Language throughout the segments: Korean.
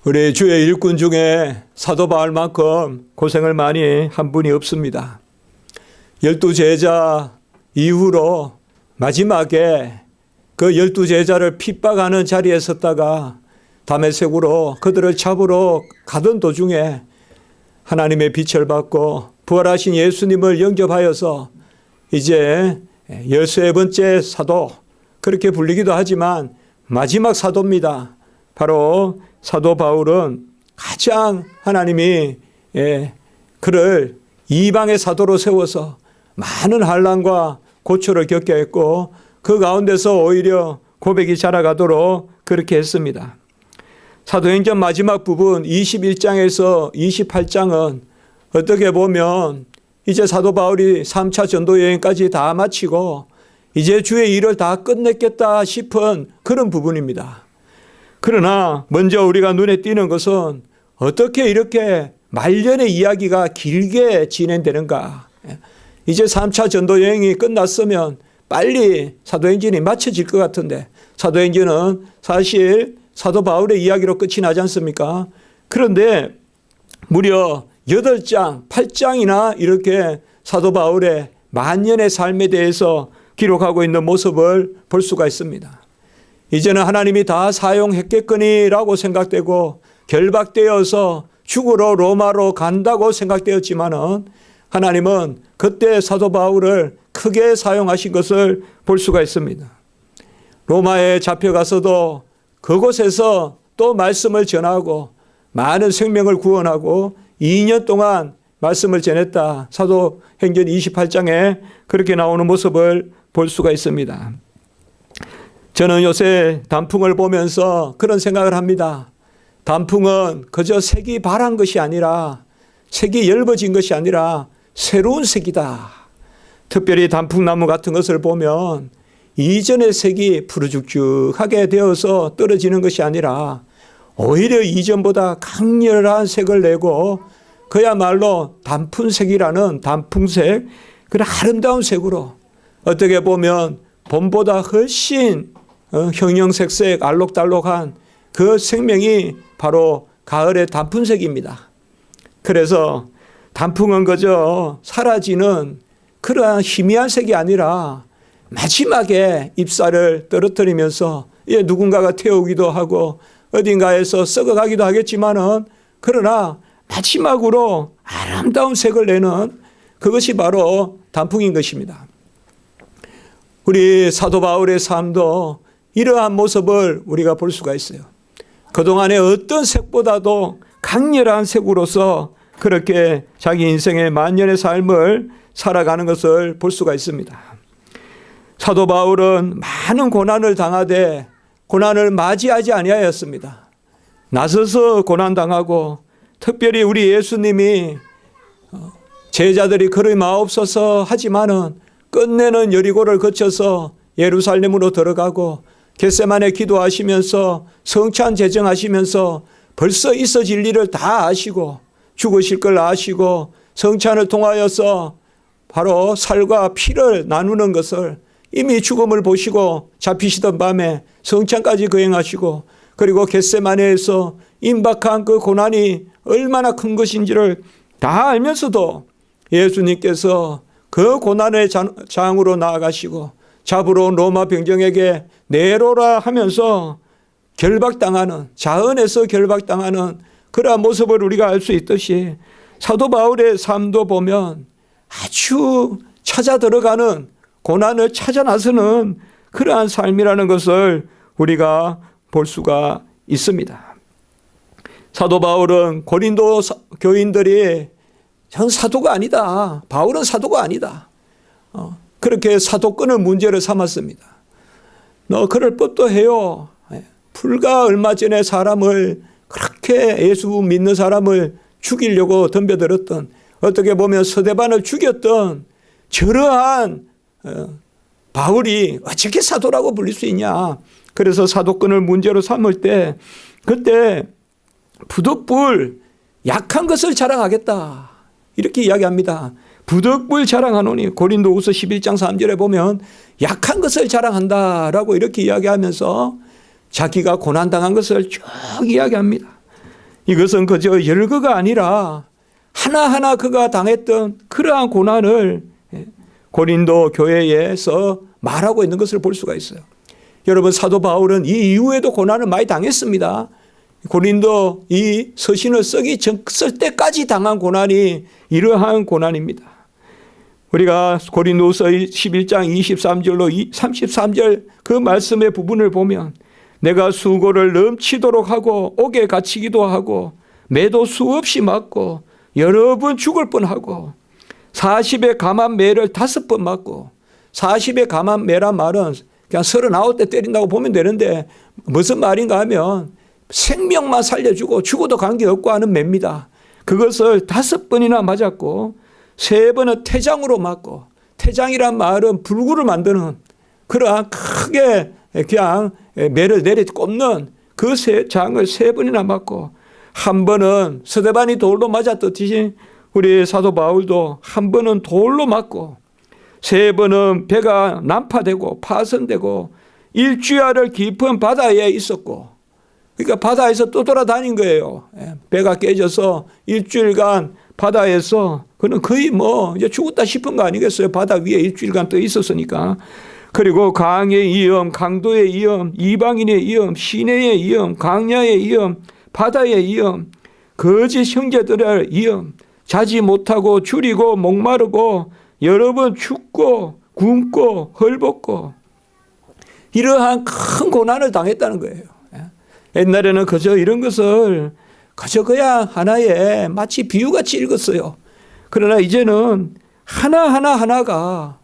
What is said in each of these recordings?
우리 주의 일꾼 중에 사도 바울만큼 고생을 많이 한 분이 없습니다. 12제자 이후로 마지막에 그 12제자를 핍박하는 자리에 섰다가 다메섹으로 그들을 잡으러 가던 도중에 하나님의 빛을 받고 부활하신 예수님을 영접하여서 이제 13번째 사도, 그렇게 불리기도 하지만 마지막 사도입니다. 바로 사도 바울은 가장 하나님이 그를 이방의 사도로 세워서 많은 환난과 고초를 겪게 했고 그 가운데서 오히려 고백이 자라가도록 그렇게 했습니다. 사도행전 마지막 부분 21장에서 28장은 어떻게 보면 이제 사도 바울이 3차 전도 여행까지 다 마치고 이제 주의 일을 다 끝냈겠다 싶은 그런 부분입니다. 그러나 먼저 우리가 눈에 띄는 것은 어떻게 이렇게 말년의 이야기가 길게 진행되는가. 이제 3차 전도 여행이 끝났으면 빨리 사도행전이 마쳐질 것 같은데 사도행전은 사실 사도 바울의 이야기로 끝이 나지 않습니까? 그런데 무려 8장, 8장이나 이렇게 사도 바울의 만년의 삶에 대해서 기록하고 있는 모습을 볼 수가 있습니다. 이제는 하나님이 다 사용했겠거니라고 생각되고 결박되어서 죽으러 로마로 간다고 생각되었지만은 하나님은 그때 사도 바울을 크게 사용하신 것을 볼 수가 있습니다. 로마에 잡혀가서도 그곳에서 또 말씀을 전하고 많은 생명을 구원하고 2년 동안 말씀을 전했다. 사도행전 28장에 그렇게 나오는 모습을 볼 수가 있습니다. 저는 요새 단풍을 보면서 그런 생각을 합니다. 단풍은 그저 색이 바란 것이 아니라 색이 엷어진 것이 아니라 새로운 색이다. 특별히 단풍나무 같은 것을 보면 이전의 색이 푸르죽죽하게 되어서 떨어지는 것이 아니라 오히려 이전보다 강렬한 색을 내고 그야말로 단풍색이라는 단풍색, 그런 아름다운 색으로 어떻게 보면 봄보다 훨씬 형형색색 알록달록한 그 생명이 바로 가을의 단풍색입니다. 그래서 단풍은 그저 사라지는 그러한 희미한 색이 아니라 마지막에 잎사를 떨어뜨리면서 누군가가 태우기도 하고 어딘가에서 썩어가기도 하겠지만은 그러나 마지막으로 아름다운 색을 내는 그것이 바로 단풍인 것입니다. 우리 사도 바울의 삶도 이러한 모습을 우리가 볼 수가 있어요. 그동안의 어떤 색보다도 강렬한 색으로서 그렇게 자기 인생의 만년의 삶을 살아가는 것을 볼 수가 있습니다. 사도 바울은 많은 고난을 당하되 고난을 맞이하지 아니하였습니다. 나서서 고난당하고 특별히 우리 예수님이 제자들이 그를 마옵소서 하지만은 끝내는 여리고를 거쳐서 예루살렘으로 들어가고 겟세마네 기도하시면서 성찬 제정하시면서 벌써 있어질 일을 다 아시고 죽으실 걸 아시고 성찬을 통하여서 바로 살과 피를 나누는 것을 이미 죽음을 보시고 잡히시던 밤에 성찬까지 거행하시고 그리고 겟세마네에서 임박한 그 고난이 얼마나 큰 것인지를 다 알면서도 예수님께서 그 고난의 장으로 나아가시고 잡으러 온 로마 병정에게 내로라 하면서 결박당하는, 자은에서 결박당하는 그러한 모습을 우리가 알 수 있듯이 사도 바울의 삶도 보면 아주 찾아 들어가는, 고난을 찾아 나서는 그러한 삶이라는 것을 우리가 볼 수가 있습니다. 사도 바울은 고린도 교인들이 전 사도가 아니다, 바울은 사도가 아니다, 그렇게 사도권을 문제를 삼았습니다. 너 그럴 법도 해요. 불과 얼마 전에 사람을 그렇게 예수 믿는 사람을 죽이려고 덤벼들었던, 어떻게 보면 서대반을 죽였던 저러한 바울이 어떻게 사도라고 불릴 수 있냐. 그래서 사도권을 문제로 삼을 때 그때 부득불 약한 것을 자랑하겠다 이렇게 이야기합니다. 부득불 자랑하노니, 고린도후서 11장 3절에 보면 약한 것을 자랑한다라고 이렇게 이야기하면서 자기가 고난당한 것을 쭉 이야기합니다. 이것은 그저 열거가 아니라 하나하나 그가 당했던 그러한 고난을 고린도 교회에서 말하고 있는 것을 볼 수가 있어요. 여러분, 사도 바울은 이 이후에도 고난을 많이 당했습니다. 고린도 이 서신을 쓸 때까지 당한 고난이 이러한 고난입니다. 우리가 고린도서 11장 23절로 33절 그 말씀의 부분을 보면 내가 수고를 넘치도록 하고 옥에 갇히기도 하고 매도 수없이 맞고 여러 번 죽을 뻔하고 40의 감한 매를 5번 맞고 40의 감한 매란 말은 그냥 39대 때린다고 보면 되는데 무슨 말인가 하면 생명만 살려주고 죽어도 관계없고 하는 매입니다. 그것을 5번이나 맞았고 3번은 태장으로 맞고 태장이란 말은 불구를 만드는 그러한 크게 그냥 매를 내리 꼽는 그 장을 3번이나 맞고 한 번은 스데반이 돌로 맞았듯이 우리 사도 바울도 한 번은 돌로 맞고 3번은 배가 난파되고 파손되고 일주야를 깊은 바다에 있었고 그러니까 바다에서 또 돌아다닌 거예요. 배가 깨져서 일주일간 바다에서 그는 거의 이제 죽었다 싶은 거 아니겠어요? 바다 위에 일주일간 떠 있었으니까. 그리고 강의 위험, 강도의 위험, 이방인의 위험, 시내의 위험, 강야의 위험, 바다의 위험, 거짓 형제들의 위험, 자지 못하고 줄이고 목마르고 여러 번 춥고 굶고 헐벗고 이러한 큰 고난을 당했다는 거예요. 옛날에는 그저 이런 것을 그저 그냥 하나의 마치 비유같이 읽었어요. 그러나 이제는 하나가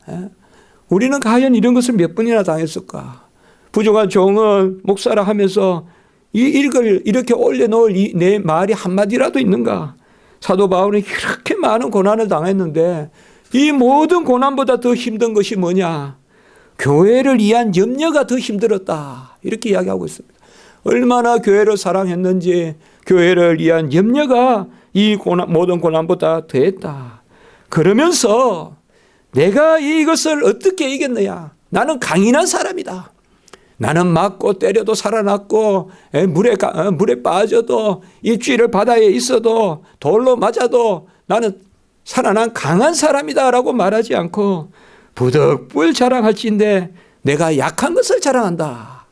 우리는 과연 이런 것을 몇 번이나 당했을까? 부족한 종은 목사라 하면서 이 읽을 이렇게 올려놓을 내 말이 한마디라도 있는가? 사도 바울은 이렇게 많은 고난을 당했는데 이 모든 고난보다 더 힘든 것이 뭐냐? 교회를 위한 염려가 더 힘들었다. 이렇게 이야기하고 있습니다. 얼마나 교회를 사랑했는지 교회를 위한 염려가 이 모든 고난보다 더했다. 그러면서 내가 이것을 어떻게 이겼느냐? 나는 강인한 사람이다. 나는 맞고 때려도 살아났고 물에 빠져도 일주일을 바다에 있어도 돌로 맞아도 나는 살아난 강한 사람이다 라고 말하지 않고 부득불 자랑할진대 내가 약한 것을 자랑한다.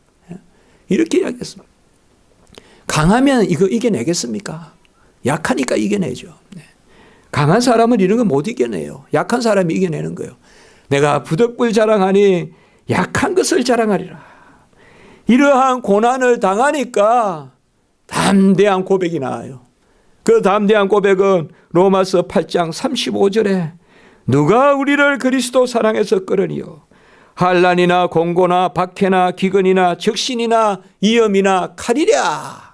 이렇게 이야기했습니다. 강하면 이거 이겨내겠습니까? 약하니까 이겨내죠. 강한 사람은 이런 거 못 이겨내요. 약한 사람이 이겨내는 거예요. 내가 부득불 자랑하니 약한 것을 자랑하리라. 이러한 고난을 당하니까 담대한 고백이 나와요. 그 담대한 고백은 로마서 8장 35절에 누가 우리를 그리스도 사랑해서 끌으니요 환난이나 공고나 박해나 기근이나 적신이나 위험이나 칼이랴.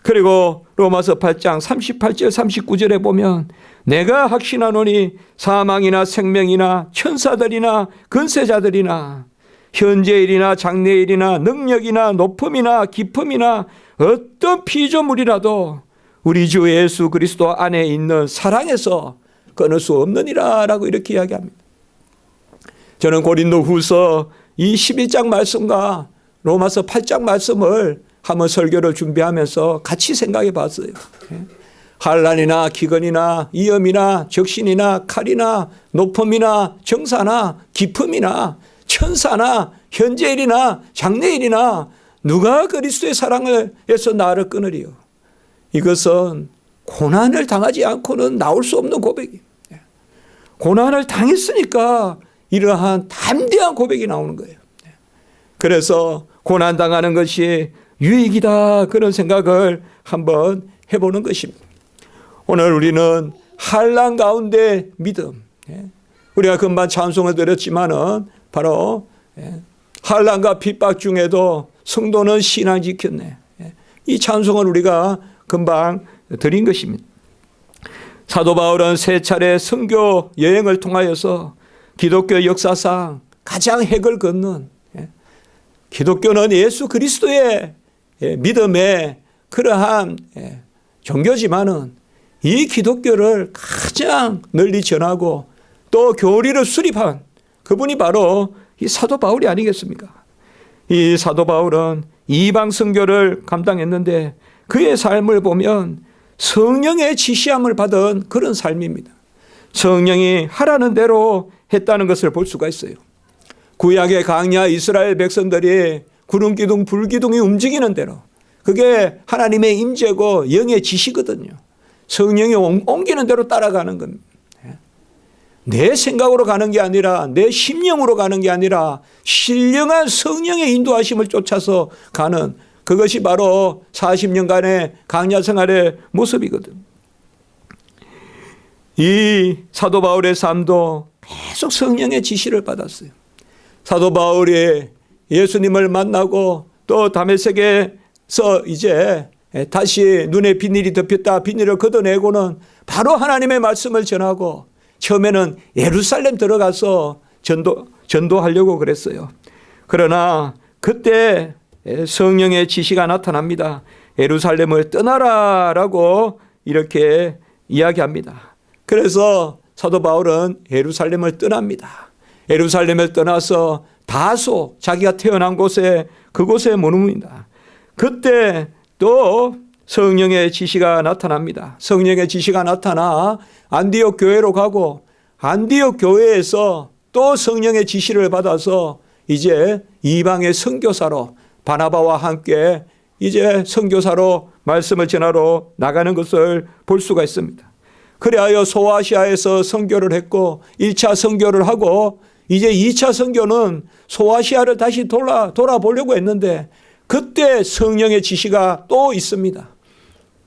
그리고 로마서 8장 38절 39절에 보면 내가 확신하노니 사망이나 생명이나 천사들이나 근세자들이나 현재일이나 장래일이나 능력이나 높음이나 깊음이나 어떤 피조물이라도 우리 주 예수 그리스도 안에 있는 사랑에서 끊을 수 없느니라 라고 이렇게 이야기합니다. 저는 고린도 후서 이 11장 말씀과 로마서 8장 말씀을 한번 설교를 준비하면서 같이 생각해 봤어요. 환난이나 기근이나 위험이나 적신이나 칼이나 높음이나 정사나 깊음이나 천사나 현재일이나 장래일이나 누가 그리스도의 사랑에서 나를 끊으리요. 이것은 고난을 당하지 않고는 나올 수 없는 고백이에요. 고난을 당했으니까 이러한 담대한 고백이 나오는 거예요. 그래서 고난당하는 것이 유익이다 그런 생각을 한번 해보는 것입니다. 오늘 우리는 환난 가운데 믿음. 우리가 금방 찬송을 드렸지만은 바로 환난과 핍박 중에도 성도는 신앙 지켰네. 이 찬송을 우리가 금방 드린 것입니다. 사도 바울은 3차례 선교 여행을 통하여서 기독교 역사상 가장 핵을 걷는 기독교는 예수 그리스도의 믿음의 그러한 종교지만은 이 기독교를 가장 널리 전하고 또 교리를 수립한 그분이 바로 이 사도 바울이 아니겠습니까? 이 사도 바울은 이방 선교를 감당했는데 그의 삶을 보면 성령의 지시함을 받은 그런 삶입니다. 성령이 하라는 대로 했다는 것을 볼 수가 있어요. 구약의 강야 이스라엘 백성들이 구름 기둥 불 기둥이 움직이는 대로, 그게 하나님의 임재고 영의 지시거든요. 성령이 옮기는 대로 따라가는 겁니다. 내 생각으로 가는 게 아니라, 내 심령으로 가는 게 아니라 신령한 성령의 인도하심을 쫓아서 가는, 그것이 바로 40년간의 강야 생활의 모습이거든. 이 사도 바울의 삶도 계속 성령의 지시를 받았어요. 사도 바울이 예수님을 만나고 또 다메섹에서 이제 다시 눈에 비닐이 덮였다, 비닐을 걷어내고는 바로 하나님의 말씀을 전하고, 처음에는 예루살렘 들어가서 전도하려고 그랬어요. 그러나 그때 성령의 지시가 나타납니다. 예루살렘을 떠나라라고 이렇게 이야기합니다. 그래서 사도 바울은 예루살렘을 떠납니다. 예루살렘을 떠나서 다소, 자기가 태어난 곳에, 그곳에 머뭅니다. 그때 또 성령의 지시가 나타납니다. 성령의 지시가 나타나 안디옥 교회로 가고, 안디옥 교회에서 또 성령의 지시를 받아서 이제 이방의 선교사로, 바나바와 함께 이제 선교사로 말씀을 전하러 나가는 것을 볼 수가 있습니다. 그리하여 소아시아에서 선교를 했고, 1차 선교를 하고, 이제 2차 선교는 소아시아를 다시 돌아보려고 했는데, 그때 성령의 지시가 또 있습니다.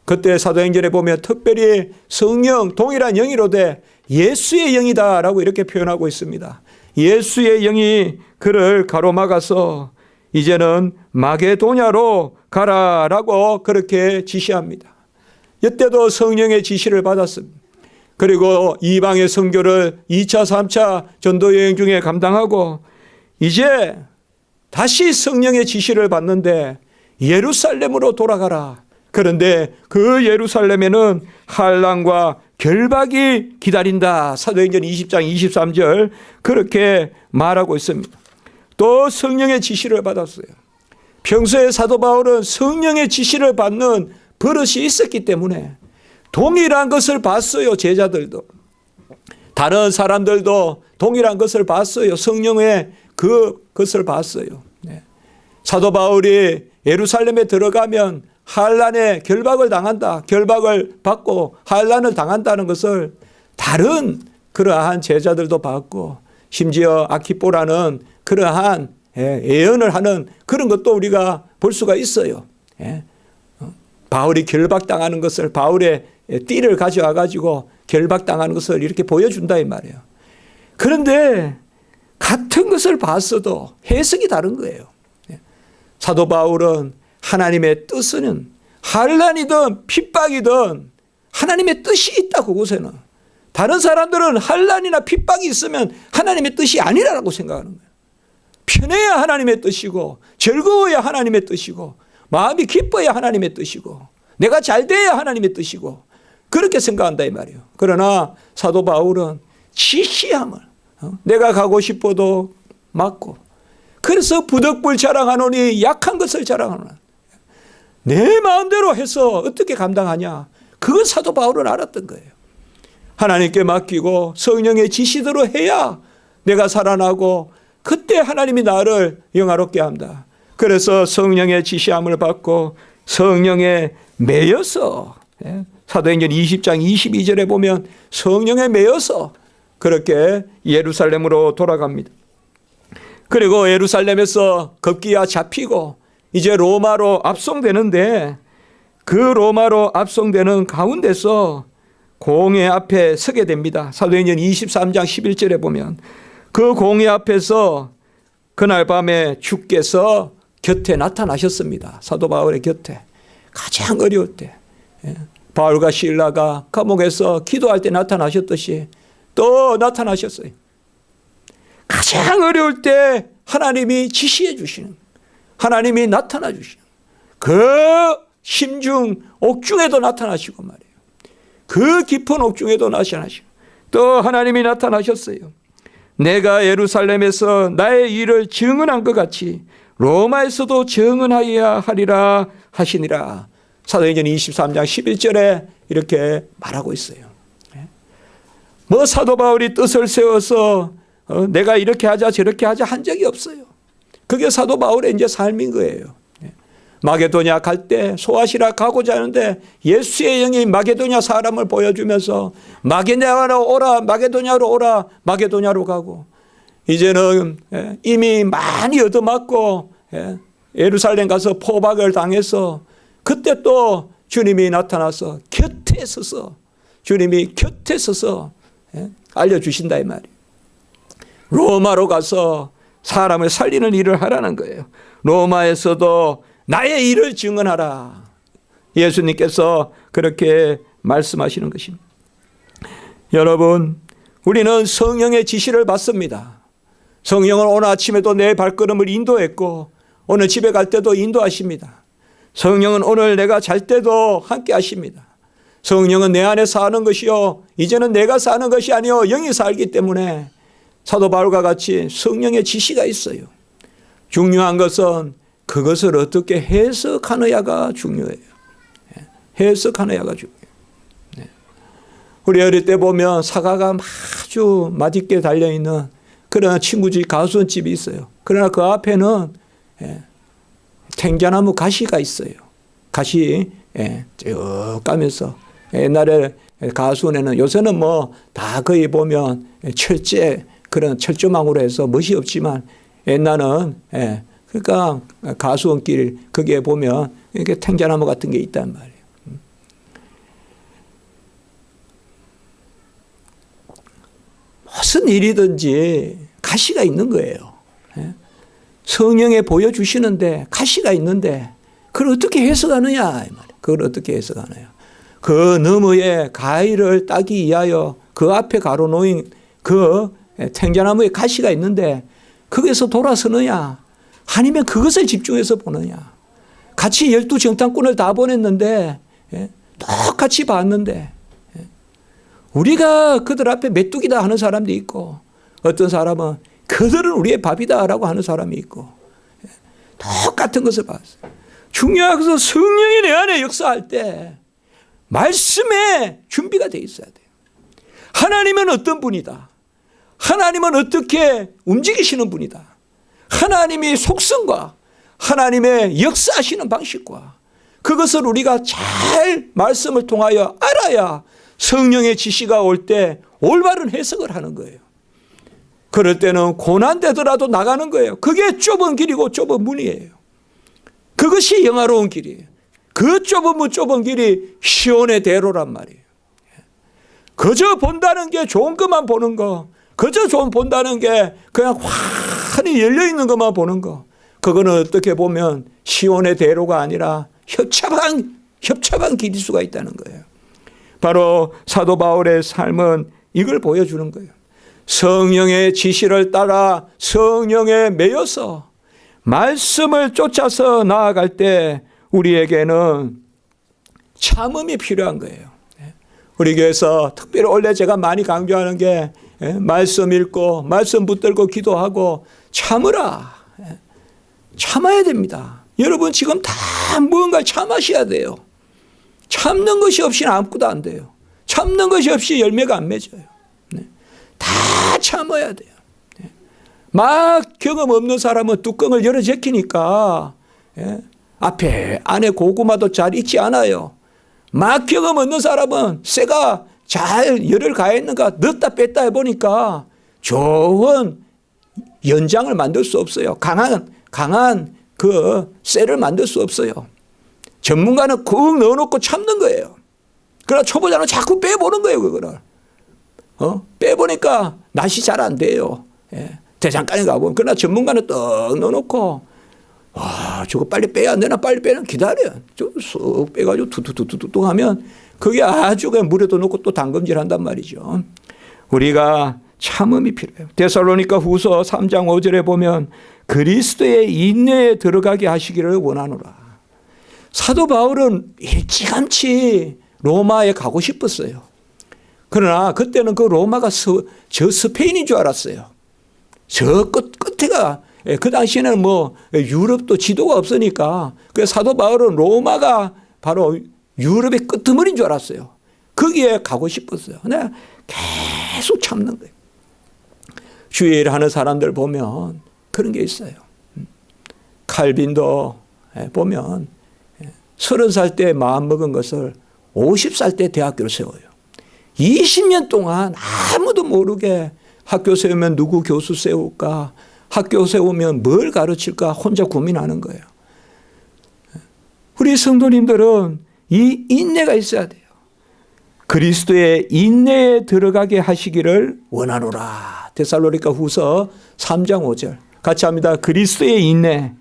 그때 사도행전에 보면 특별히 성령, 동일한 영이로되 예수의 영이다라고 이렇게 표현하고 있습니다. 예수의 영이 그를 가로막아서 이제는 마게도냐로 가라라고 그렇게 지시합니다. 이때도 성령의 지시를 받았습니다. 그리고 이방의 선교를 2차, 3차 전도 여행 중에 감당하고, 이제 다시 성령의 지시를 받는데 예루살렘으로 돌아가라. 그런데 그 예루살렘에는 환난과 결박이 기다린다. 사도행전 20장 23절 그렇게 말하고 있습니다. 또 성령의 지시를 받았어요. 평소에 사도 바울은 성령의 지시를 받는 버릇이 있었기 때문에 동일한 것을 봤어요. 제자들도, 다른 사람들도 동일한 것을 봤어요. 성령의 그것을 봤어요. 사도 바울이 예루살렘에 들어가면 환난의 결박을 당한다, 결박을 받고 환난을 당한다는 것을 다른 그러한 제자들도 봤고, 심지어 아키포라는 그러한 예언을 하는 그런 것도 우리가 볼 수가 있어요. 바울이 결박당하는 것을, 바울의 띠를 가져와 가지고 결박당하는 것을 이렇게 보여준다 이 말이에요. 그런데 같은 것을 봤어도 해석이 다른 거예요. 사도 바울은 하나님의 뜻은 환난이든 핍박이든 하나님의 뜻이 있다. 그곳에는 다른 사람들은 환난이나 핍박이 있으면 하나님의 뜻이 아니라고 생각하는 거예요. 편해야 하나님의 뜻이고, 즐거워야 하나님의 뜻이고, 마음이 기뻐야 하나님의 뜻이고, 내가 잘 돼야 하나님의 뜻이고, 그렇게 생각한다 이 말이에요. 그러나 사도 바울은 지시함을, 내가 가고 싶어도 막고, 그래서 부득불 자랑하노니 약한 것을 자랑하노라. 내 마음대로 해서 어떻게 감당하냐. 그걸 사도 바울은 알았던 거예요. 하나님께 맡기고 성령의 지시대로 해야 내가 살아나고, 그때 하나님이 나를 영화롭게 한다. 그래서 성령의 지시함을 받고 성령에 매여서, 사도행전 20장 22절에 보면 성령에 매여서 그렇게 예루살렘으로 돌아갑니다. 그리고 예루살렘에서 급기야 잡히고 이제 로마로 압송되는데, 그 로마로 압송되는 가운데서 공회 앞에 서게 됩니다. 사도행전 23장 11절에 보면 그 공회 앞에서 그날 밤에 주께서 곁에 나타나셨습니다. 사도 바울의 곁에, 가장 어려울 때 바울과 실라가 감옥에서 기도할 때 나타나셨듯이 또 나타나셨어요. 가장 어려울 때 하나님이 지시해 주시는, 하나님이 나타나 주시는, 그 심중 옥중에도 나타나시고 말이에요. 그 깊은 옥중에도 나타나시고 또 하나님이 나타나셨어요. 내가 예루살렘에서 나의 일을 증언한 것 같이 로마에서도 증언하여야 하리라 하시니라. 사도행전 23장 11절에 이렇게 말하고 있어요. 뭐 사도 바울이 뜻을 세워서 내가 이렇게 하자 저렇게 하자 한 적이 없어요. 그게 사도 바울의 이제 삶인 거예요. 마게도냐 갈 때 소아시라 가고자 하는데 예수의 영이 마게도냐 사람을 보여주면서 마게도냐로 오라 마게도냐로 오라 마게도냐로 가고, 이제는 이미 많이 얻어맞고 예루살렘 가서 포박을 당해서 그때 또 주님이 나타나서 곁에 서서 주님이 곁에 서서 알려주신다 이 말이에요. 로마로 가서 사람을 살리는 일을 하라는 거예요. 로마에서도 나의 일을 증언하라. 예수님께서 그렇게 말씀하시는 것입니다. 여러분, 우리는 성령의 지시를 받습니다. 성령은 오늘 아침에도 내 발걸음을 인도했고 오늘 집에 갈 때도 인도하십니다. 성령은 오늘 내가 잘 때도 함께 하십니다. 성령은 내 안에 사는 것이요 이제는 내가 사는 것이 아니요 영이 살기 때문에 사도 바울과 같이 성령의 지시가 있어요. 중요한 것은 그것을 어떻게 해석하느냐가 중요해요. 해석하느냐가 중요해요. 우리 어릴 때 보면 사과가 아주 맛있게 달려있는 그런 친구 집 가수원집이 있어요. 그러나 그 앞에는 탱자나무 가시가 있어요. 가시 쭉 가면서 옛날에 가수원에는, 요새는 뭐 다 거의 보면 철제 그런 철조망으로 해서 멋이 없지만 옛날은 그러니까 가수원길 거기에 보면 이렇게 탱자나무 같은 게 있단 말이에요. 무슨 일이든지 가시가 있는 거예요. 성령에 보여주시는데 가시가 있는데 그걸 어떻게 해석하느냐 이 말이에요. 그걸 어떻게 해석하느냐. 그 너머에 가위를 따기 위하여 그 앞에 가로놓인 그 탱자나무에 가시가 있는데 거기서 돌아서느냐 아니면 그것을 집중해서 보느냐. 같이 12정탐꾼을 다 보냈는데 똑같이 봤는데 우리가 그들 앞에 메뚜기다 하는 사람도 있고 어떤 사람은 그들은 우리의 밥이다 라고 하는 사람이 있고 똑같은 것을 봤어요. 중요한 것은 성령이 내 안에 역사할 때 말씀에 준비가 되어 있어야 돼요. 하나님은 어떤 분이다. 하나님은 어떻게 움직이시는 분이다. 하나님의 속성과 하나님의 역사하시는 방식과 그것을 우리가 잘 말씀을 통하여 알아야 성령의 지시가 올 때 올바른 해석을 하는 거예요. 그럴 때는 고난되더라도 나가는 거예요. 그게 좁은 길이고 좁은 문이에요. 그것이 영화로운 길이에요. 그 좁은 문 좁은 길이 시온의 대로란 말이에요. 그저 본다는 게 좋은 것만 보는 거, 그저 본다는 게 그냥 환히 열려있는 것만 보는 거, 그거는 어떻게 보면 시온의 대로가 아니라 협착한 길일 수가 있다는 거예요. 바로 사도 바울의 삶은 이걸 보여주는 거예요. 성령의 지시를 따라 성령에 매여서 말씀을 쫓아서 나아갈 때 우리에게는 참음이 필요한 거예요. 우리 교회에서 특별히 원래 제가 많이 강조하는 게 말씀 읽고 말씀 붙들고 기도하고 참으라. 참아야 됩니다. 여러분 지금 다 무언가를 참으셔야 돼요. 참는 것이 없이는 아무것도 안 돼요. 참는 것이 없이 열매가 안 맺어요. 다 참아야 돼요. 막 경험 없는 사람은 뚜껑을 열어 제키니까 안에 고구마도 잘 익지 않아요. 막 경험 없는 사람은 쇠가 잘 열을 가했는가 넣었다 뺐다 해보니까 좋은 연장을 만들 수 없어요. 강한 그 쇠를 만들 수 없어요. 전문가는 쿡 넣어놓고 참는 거예요. 그러나 초보자는 자꾸 빼보는 거예요. 그거를. 빼보니까 낫이 잘 안 돼요. 대장간에 가보면. 그러나 전문가는 떡 넣어놓고 와 저거 빨리 빼야 안 되나 빨리 빼는 기다려. 쑥 빼가지고 투투투투 하면 그게 아주 그냥 물에도 넣고 또 담금질 한단 말이죠. 우리가 참음이 필요해요. 데살로니가 후서 3장 5절에 보면 그리스도의 인내에 들어가게 하시기를 원하노라. 사도 바울은 일찌감치 로마에 가고 싶었어요. 그러나 그때는 그 로마가 저 스페인인 줄 알았어요. 저 끝에가 그 당시에는 뭐 유럽도 지도가 없으니까 그 사도 바울은 로마가 바로 유럽의 끄트머리인 줄 알았어요. 거기에 가고 싶었어요. 내가 계속 참는 거예요. 주의 일 하는 사람들 보면 그런 게 있어요. 칼빈도 보면 30살 때 마음먹은 것을 50살 때 대학교를 세워요. 20년 동안 아무도 모르게 학교 세우면 누구 교수 세울까, 학교 세우면 뭘 가르칠까 혼자 고민하는 거예요. 우리 성도님들은 이 인내가 있어야 돼요. 그리스도의 인내에 들어가게 하시기를 원하노라. 데살로니가 후서 3장 5절 같이 합니다. 그리스도의 인내.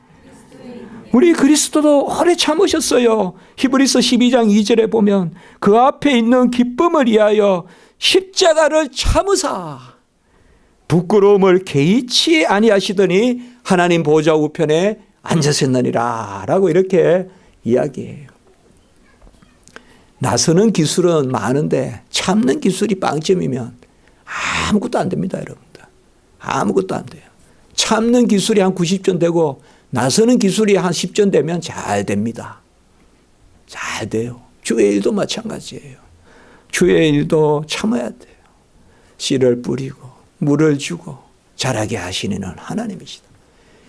우리 그리스도도 오래 참으셨어요. 히브리서 12장 2절에 보면 그 앞에 있는 기쁨을 위하여 십자가를 참으사 부끄러움을 개의치 아니하시더니 하나님 보좌 우편에 앉으셨느니라 라고 이렇게 이야기해요. 나서는 기술은 많은데 참는 기술이 빵점이면 아무것도 안 됩니다, 여러분들. 아무것도 안 돼요. 참는 기술이 한 90점 되고 나서는 기술이 한 10점 되면 잘 됩니다. 잘 돼요. 주의 일도 마찬가지예요. 주의 일도 참아야 돼요. 씨를 뿌리고 물을 주고 자라게 하시는 하나님이시다.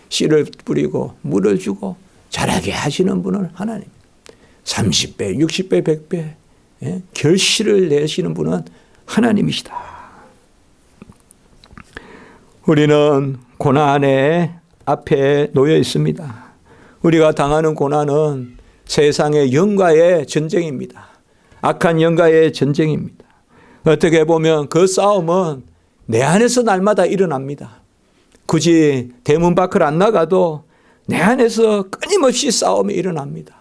씨를 뿌리고 물을 주고 자라게 하시는 분은 하나님. 30배, 60배, 100배 결실을 내시는 분은 하나님이시다. 우리는 고난의 앞에 놓여 있습니다. 우리가 당하는 고난은 세상의 영과의 전쟁입니다. 악한 영과의 전쟁입니다. 어떻게 보면 그 싸움은 내 안에서 날마다 일어납니다. 굳이 대문 밖을 안 나가도 내 안에서 끊임없이 싸움이 일어납니다.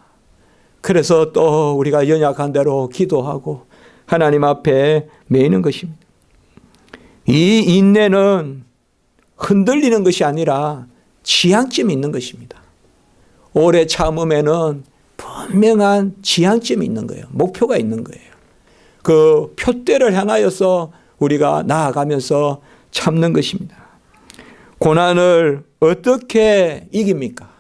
그래서 또 우리가 연약한 대로 기도하고 하나님 앞에 매이는 것입니다. 이 인내는 흔들리는 것이 아니라 지향점이 있는 것입니다. 오래 참음에는 분명한 지향점이 있는 거예요. 목표가 있는 거예요. 그 표대를 향하여서 우리가 나아가면서 참는 것입니다. 고난을 어떻게 이깁니까?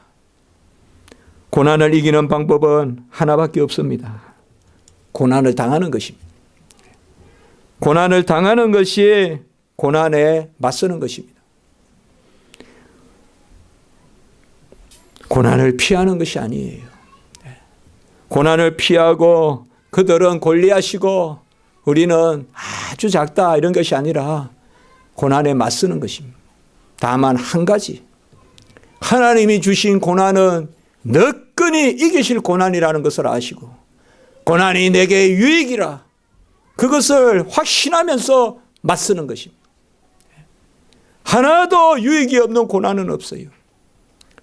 고난을 이기는 방법은 하나밖에 없습니다. 고난을 당하는 것입니다. 고난을 당하는 것이 고난에 맞서는 것입니다. 고난을 피하는 것이 아니에요. 고난을 피하고 그들은 골리앗이고 우리는 아주 작다 이런 것이 아니라 고난에 맞서는 것입니다. 다만 한 가지, 하나님이 주신 고난은 너끈히 이기실 고난이라는 것을 아시고 고난이 내게 유익이라 그것을 확신하면서 맞서는 것입니다. 하나도 유익이 없는 고난은 없어요.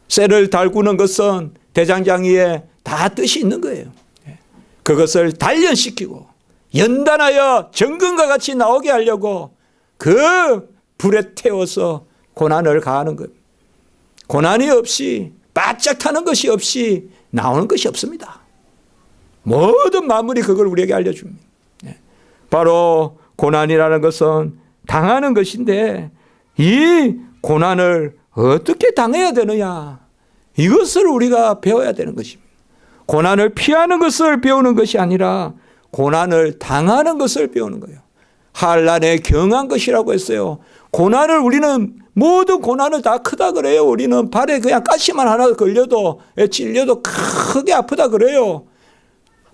쇠를 달구는 것은 대장장이에 다 뜻이 있는 거예요. 그것을 단련시키고 연단하여 정금과 같이 나오게 하려고 그 불에 태워서 고난을 가하는 것. 고난이 없이 바짝 타는 것이 없이 나오는 것이 없습니다. 모든 만물이 그걸 우리에게 알려줍니다. 바로 고난이라는 것은 당하는 것인데 이 고난을 어떻게 당해야 되느냐 이것을 우리가 배워야 되는 것입니다. 고난을 피하는 것을 배우는 것이 아니라 고난을 당하는 것을 배우는 거예요. 환난에 경한 것이라고 했어요. 고난을 우리는 모든 고난을 다 크다 그래요. 우리는 발에 그냥 가시만 하나 걸려도 찔려도 크게 아프다 그래요.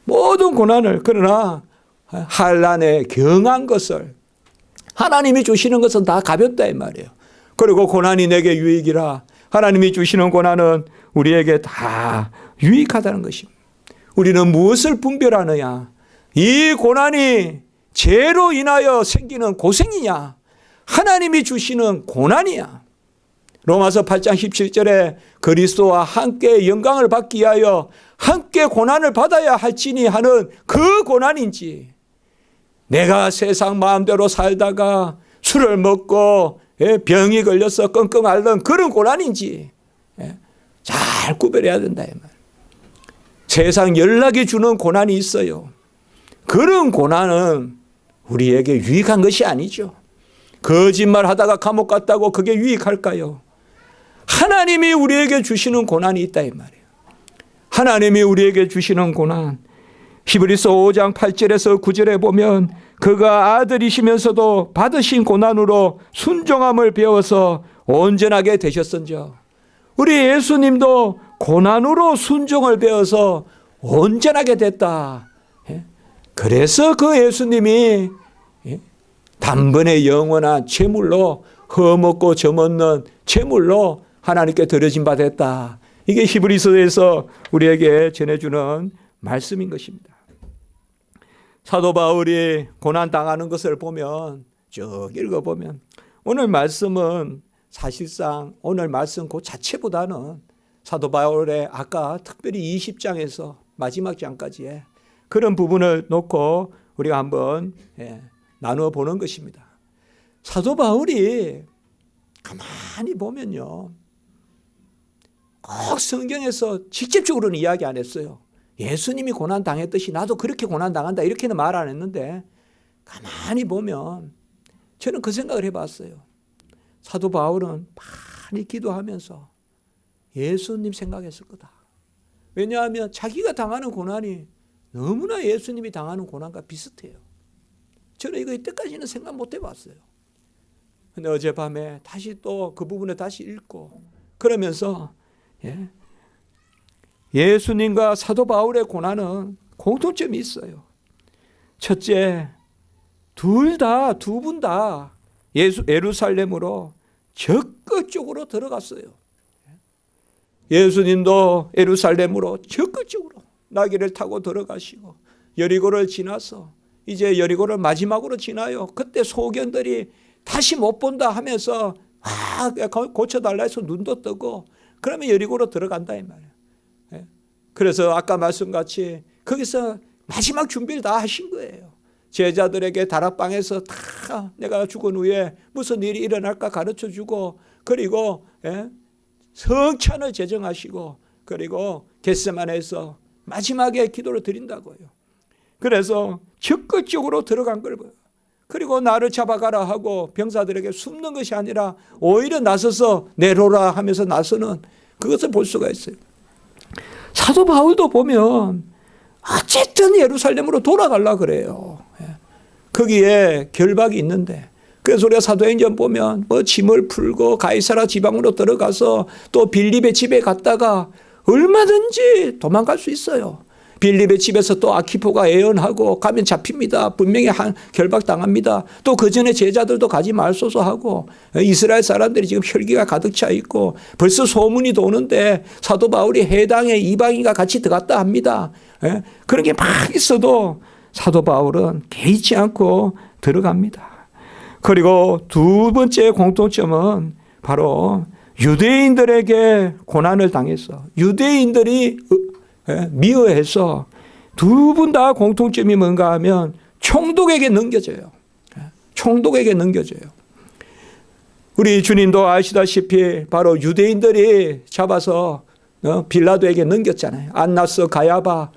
모든 고난을. 그러나 환난에 경한 것을 하나님이 주시는 것은 다 가볍다 이 말이에요. 그리고 고난이 내게 유익이라 하나님이 주시는 고난은 우리에게 다 유익하다는 것입니다. 우리는 무엇을 분별하느냐? 이 고난이 죄로 인하여 생기는 고생이냐? 하나님이 주시는 고난이야. 로마서 8장 17절에 그리스도와 함께 영광을 받기 위하여 함께 고난을 받아야 할지니 하는 그 고난인지 내가 세상 마음대로 살다가 술을 먹고 병이 걸려서 끙끙 앓는 그런 고난인지 잘 구별해야 된다 이 말. 세상 연락이 주는 고난이 있어요. 그런 고난은 우리에게 유익한 것이 아니죠. 거짓말하다가 감옥 갔다고 그게 유익할까요? 하나님이 우리에게 주시는 고난이 있다 이 말이에요. 하나님이 우리에게 주시는 고난, 히브리서 5장 8절에서 9절에 보면 그가 아들이시면서도 받으신 고난으로 순종함을 배워서 온전하게 되셨은즉, 우리 예수님도 고난으로 순종을 배워서 온전하게 됐다. 그래서 그 예수님이 단번에 영원한 제물로, 흠없고 점없는 제물로 하나님께 드려진 바 됐다. 이게 히브리서에서 우리에게 전해주는 말씀인 것입니다. 사도 바울이 고난 당하는 것을 보면, 쭉 읽어보면 오늘 말씀은 사실상 오늘 말씀 그 자체보다는 사도 바울의 아까 특별히 20장에서 마지막 장까지의 그런 부분을 놓고 우리가 한번 나누어 보는 것입니다. 사도 바울이 가만히 보면요, 꼭 성경에서 직접적으로는 이야기 안 했어요. 예수님이 고난 당했듯이 나도 그렇게 고난 당한다 이렇게는 말 안 했는데, 가만히 보면 저는 그 생각을 해봤어요. 사도 바울은 많이 기도하면서 예수님 생각했을 거다. 왜냐하면 자기가 당하는 고난이 너무나 예수님이 당하는 고난과 비슷해요. 저는 이거 이때까지는 생각 못 해봤어요. 근데 어젯밤에 다시 또 그 부분을 다시 읽고 그러면서 예수님과 사도 바울의 고난은 공통점이 있어요. 첫째, 두 분 다 예루살렘으로 적극적으로 들어갔어요. 예수님도 예루살렘으로 적극적으로 나귀를 타고 들어가시고 여리고를 지나서 이제 여리고를 마지막으로 지나요. 그때 소견들이 다시 못 본다 하면서 고쳐달라 해서 눈도 뜨고 그러면 여리고로 들어간다 이 말이에요. 그래서 아까 말씀같이 거기서 마지막 준비를 다 하신 거예요. 제자들에게 다락방에서 다 내가 죽은 후에 무슨 일이 일어날까 가르쳐주고, 그리고 성찬을 제정하시고, 그리고 겟세마네에서 마지막에 기도를 드린다고요. 그래서 적극적으로 들어간 걸 봐요. 그리고 나를 잡아가라 하고 병사들에게 숨는 것이 아니라 오히려 나서서 내로라 하면서 나서는 그것을 볼 수가 있어요. 사도 바울도 보면 어쨌든 예루살렘으로 돌아가려고 그래요. 거기에 결박이 있는데, 그래서 우리가 사도행전 보면 뭐 짐을 풀고 가이사라 지방으로 들어가서 또 빌립의 집에 갔다가 얼마든지 도망갈 수 있어요. 빌립의 집에서 또 아키포가 애연하고 가면 잡힙니다. 분명히 결박당합니다. 또 그 전에 제자들도 가지 말소서 하고, 이스라엘 사람들이 지금 혈기가 가득 차 있고 벌써 소문이 도는데 사도 바울이 해당에 이방인과 같이 들어갔다 합니다. 그런 게 막 있어도 사도 바울은 개의치 않고 들어갑니다. 그리고 두 번째 공통점은 바로 유대인들에게 고난을 당해서 유대인들이 미워해서 두 분 다 공통점이 뭔가 하면 총독에게 넘겨져요. 총독에게 넘겨져요. 우리 주님도 아시다시피 바로 유대인들이 잡아서 빌라도에게 넘겼잖아요. 안나스, 가야바,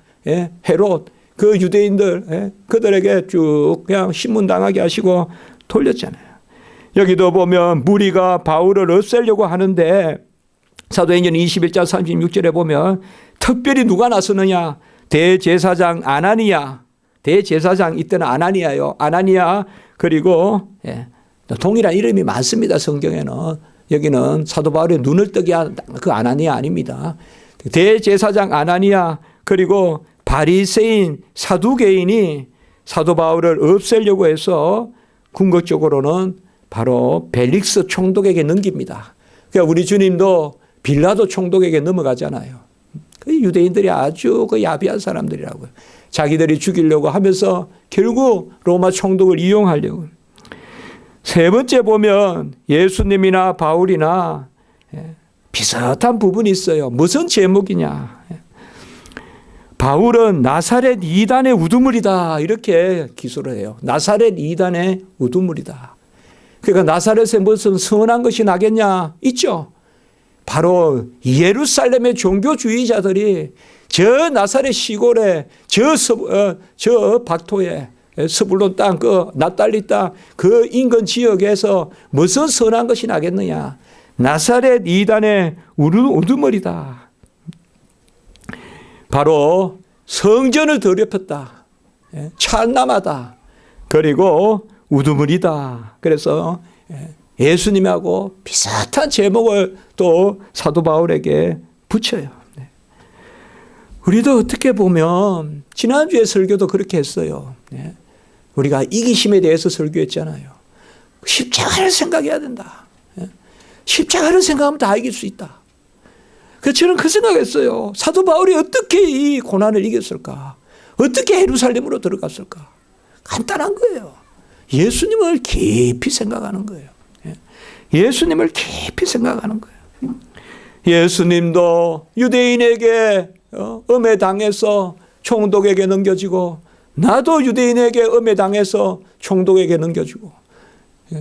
헤롯, 그 유대인들 그들에게 쭉 그냥 신문당하게 하시고 돌렸잖아요. 여기도 보면 무리가 바울을 없애려고 하는데 사도행전 21장 36절에 보면 특별히 누가 나서느냐? 대제사장 아나니아. 대제사장 이때는 아나니아요. 아나니아, 그리고 동일한 이름이 많습니다. 성경에는. 여기는 사도 바울의 눈을 뜨게 한 그 아나니아 아닙니다. 대제사장 아나니아, 그리고 바리새인 사두개인이 사도 바울을 없애려고 해서 궁극적으로는 바로 벨릭스 총독에게 넘깁니다. 그러니까 우리 주님도 빌라도 총독에게 넘어가잖아요. 그 유대인들이 아주 그 야비한 사람들이라고요. 자기들이 죽이려고 하면서 결국 로마 총독을 이용하려고. 세 번째 보면 예수님이나 바울이나 비슷한 부분이 있어요. 무슨 제목이냐? 바울은 나사렛 이단의 우두머리다 이렇게 기술을 해요. 나사렛 이단의 우두머리다. 그러니까 나사렛에 무슨 선한 것이 나겠냐? 있죠. 바로 예루살렘의 종교주의자들이 저 나사렛 시골에 저 박토에 스불론 땅, 그 납달리 땅, 그 인근 지역에서 무슨 선한 것이 나겠느냐? 나사렛 이단의 우두머리다. 바로 성전을 더럽혔다. 찬남하다. 그리고 우두머리다. 그래서 예수님하고 비슷한 제목을 또 사도 바울에게 붙여요. 우리도 어떻게 보면 지난주에 설교도 그렇게 했어요. 우리가 이기심에 대해서 설교했잖아요. 십자가를 생각해야 된다. 십자가를 생각하면 다 이길 수 있다. 그래서 저는 그 생각했어요. 사도 바울이 어떻게 이 고난을 이겼을까? 어떻게 예루살렘으로 들어갔을까? 간단한 거예요. 예수님을 깊이 생각하는 거예요. 예수님을 깊이 생각하는 거예요. 예수님도 유대인에게 음해당해서 총독에게 넘겨지고, 나도 유대인에게 음해당해서 총독에게 넘겨지고,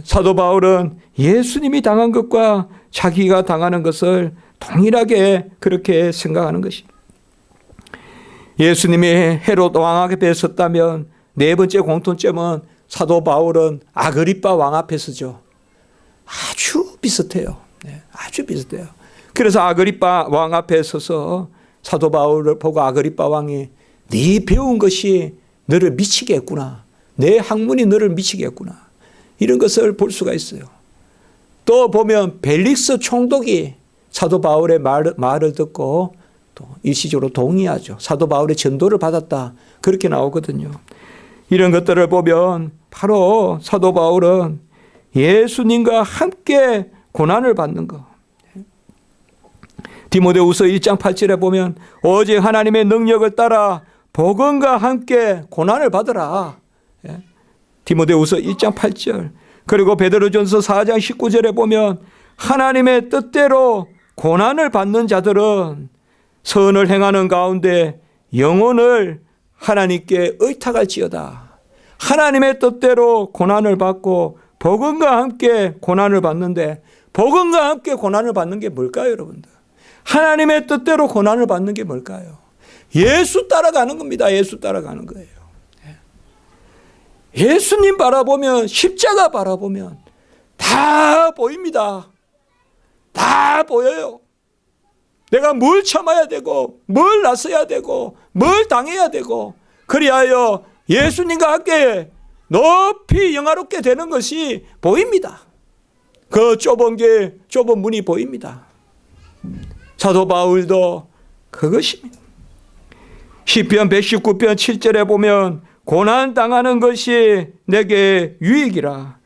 사도 바울은 예수님이 당한 것과 자기가 당하는 것을 동일하게 그렇게 생각하는 것입니다. 예수님이 헤롯 왕 앞에 섰다면 네 번째 공통점은 사도 바울은 아그리빠 왕 앞에 서죠. 아주 비슷해요. 아주 비슷해요. 그래서 아그리빠 왕 앞에 서서 사도 바울을 보고 아그리빠 왕이 네 배운 것이 너를 미치게 했구나. 내 학문이 너를 미치게 했구나. 이런 것을 볼 수가 있어요. 또 보면 벨릭스 총독이 사도 바울의 말을 듣고 또 일시적으로 동의하죠. 사도 바울의 전도를 받았다. 그렇게 나오거든요. 이런 것들을 보면 바로 사도 바울은 예수님과 함께 고난을 받는 것. 디모데후서 1장 8절에 보면 오직 하나님의 능력을 따라 복음과 함께 고난을 받으라. 디모데후서 1장 8절. 그리고 베드로전서 4장 19절에 보면 하나님의 뜻대로 고난을 받는 자들은 선을 행하는 가운데 영혼을 하나님께 의탁할지어다. 하나님의 뜻대로 고난을 받고 복음과 함께 고난을 받는데, 복음과 함께 고난을 받는 게 뭘까요, 여러분들? 하나님의 뜻대로 고난을 받는 게 뭘까요? 예수 따라가는 겁니다. 예수 따라가는 거예요. 예수님 바라보면, 십자가 바라보면 다 보입니다. 다 보여요. 내가 뭘 참아야 되고, 뭘 나서야 되고, 뭘 당해야 되고, 그리하여 예수님과 함께 높이 영화롭게 되는 것이 보입니다. 그 좁은 문이 보입니다. 사도 바울도 그것입니다. 시편 119편 7절에 보면 고난 당하는 것이 내게 유익이라.